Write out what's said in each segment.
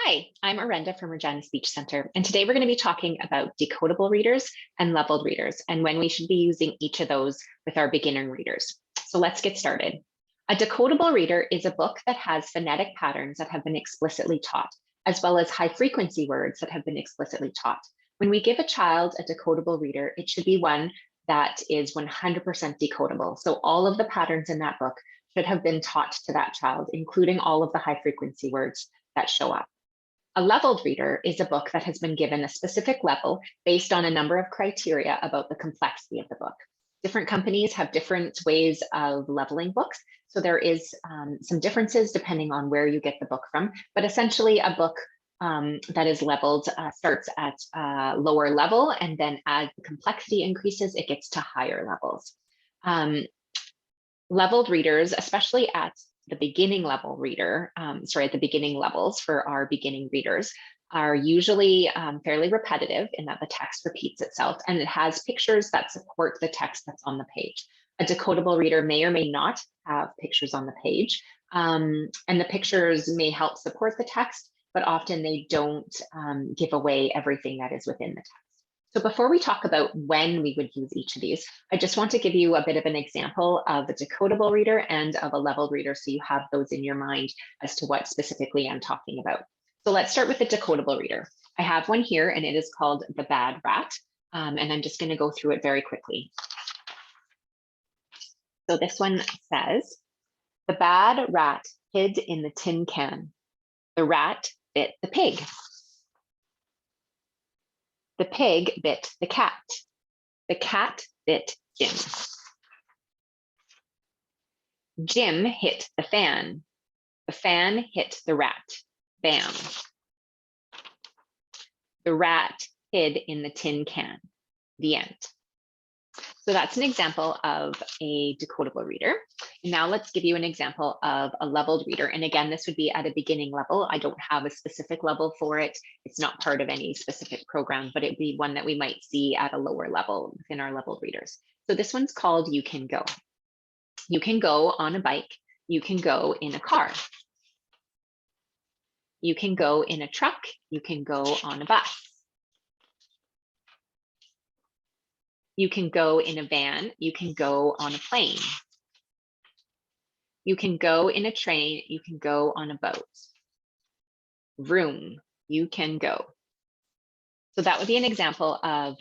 Hi, I'm Arenda from Regina Speech Center, and today we're going to be talking about decodable readers and leveled readers and when we should be using each of those with our beginner readers. So let's get started. A decodable reader is a book that has phonetic patterns that have been explicitly taught, as well as high frequency words that have been explicitly taught. When we give a child a decodable reader, it should be one that is 100% decodable. So all of the patterns in that book should have been taught to that child, including all of the high frequency words that show up. A leveled reader is a book that has been given a specific level based on a number of criteria about the complexity of the book. Different companies have different ways of leveling books, so there is some differences depending on where you get the book from, but essentially a book that is leveled starts at a lower level, and then as the complexity increases, it gets to higher levels. Leveled readers, especially at the beginning level reader, at the beginning levels for our beginning readers, are usually fairly repetitive in that the text repeats itself and it has pictures that support the text that's on the page. A decodable reader may or may not have pictures on the page, and the pictures may help support the text, but often they don't give away everything that is within the text. So before we talk about when we would use each of these, I just want to give you a bit of an example of a decodable reader and of a leveled reader so you have those in your mind as to what specifically I'm talking about. So let's start with the decodable reader. I have one here and it is called The Bad Rat, and I'm just going to go through it very quickly. So this one says, "The bad rat hid in the tin can. The rat bit the pig. The pig bit the cat. The cat bit Jim. Jim hit the fan. The fan hit the rat. Bam. The rat hid in the tin can. The end." So that's an example of a decodable reader. And now let's give you an example of a leveled reader. And again, this would be at a beginning level. I don't have a specific level for it. It's not part of any specific program, but it'd be one that we might see at a lower level within our leveled readers. So this one's called You Can Go. You can go on a bike. You can go in a car. You can go in a truck. You can go on a bus. You can go in a van. You can go on a plane. You can go in a train. You can go on a boat. Room, you can go. So that would be an example of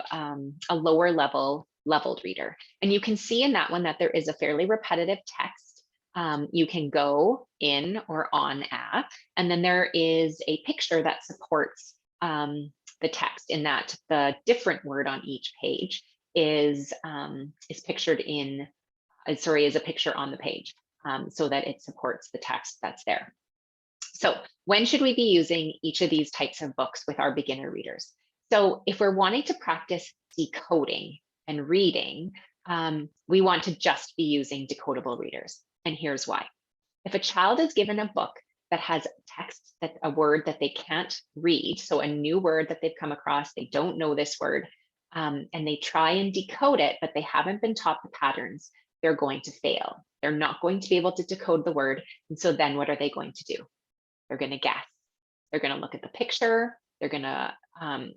a lower level leveled reader. And you can see in that one that there is a fairly repetitive text. You can go in or on a, and then there is a picture that supports the text in that the different word on each page is pictured in, is a picture on the page so that it supports the text that's there. So when should we be using each of these types of books with our beginner readers? So if we're wanting to practice decoding and reading, we want to just be using decodable readers. And here's why. If a child is given a book that has text, that a word that they can't read, so a new word that they've come across, they don't know this word, and they try and decode it, but they haven't been taught the patterns, they're going to fail. They're not going to be able to decode the word. And so then what are they going to do? They're going to guess. They're going to look at the picture. They're going to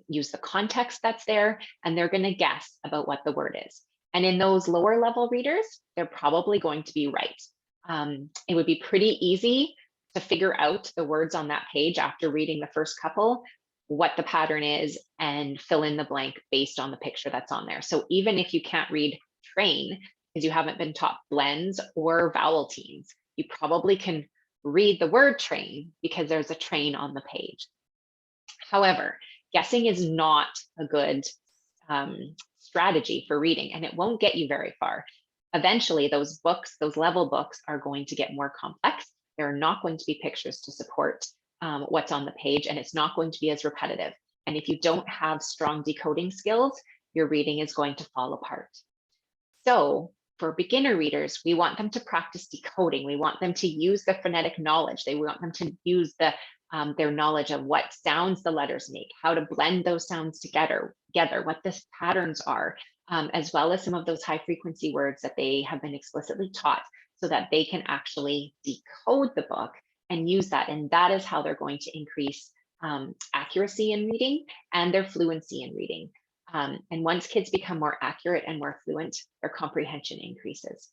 use the context that's there, and they're going to guess about what the word is. And in those lower level readers, they're probably going to be right. It would be pretty easy to figure out the words on that page after reading the first couple, what the pattern is, and fill in the blank based on the picture that's on there. So even if you can't read train because you haven't been taught blends or vowel teams, you probably can read the word train because there's a train on the page. However, guessing is not a good strategy for reading, and it won't get you very far. Eventually, those books, those level books, are going to get more complex. There are not going to be pictures to support what's on the page, and it's not going to be as repetitive. And if you don't have strong decoding skills, your reading is going to fall apart. So for beginner readers, we want them to practice decoding. We want them to use the phonetic knowledge. They want them to use their knowledge of what sounds the letters make, how to blend those sounds together, what the patterns are, as well as some of those high frequency words that they have been explicitly taught so that they can actually decode the book and use that. And that is how they're going to increase accuracy in reading and their fluency in reading. And once kids become more accurate and more fluent, their comprehension increases.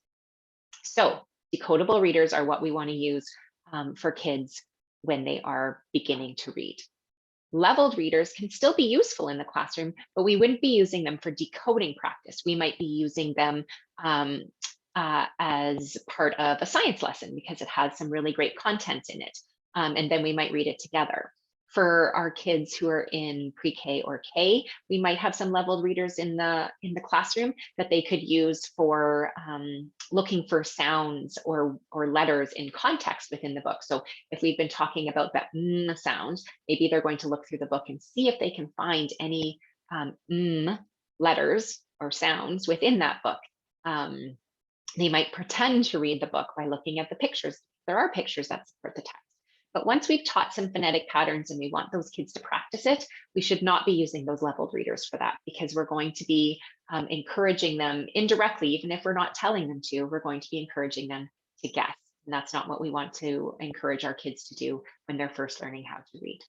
So decodable readers are what we want to use for kids when they are beginning to read. Leveled readers can still be useful in the classroom, but we wouldn't be using them for decoding practice. We might be using them as part of a science lesson because it has some really great content in it. And then we might read it together. For our kids who are in pre-K or K, we might have some leveled readers in the classroom that they could use for looking for sounds or letters in context within the book. So if we've been talking about that sound, maybe they're going to look through the book and see if they can find any letters or sounds within that book. They might pretend to read the book by looking at the pictures. There are pictures that support the text. But once we've taught some phonetic patterns and we want those kids to practice it, we should not be using those leveled readers for that, because we're going to be encouraging them indirectly, even if we're not telling them to, we're going to be encouraging them to guess. And that's not what we want to encourage our kids to do when they're first learning how to read.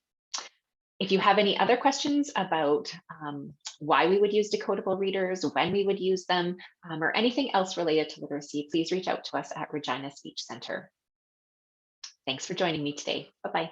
If you have any other questions about why we would use decodable readers, when we would use them, or anything else related to literacy, please reach out to us at Regina Speech Center. Thanks for joining me today. Bye-bye.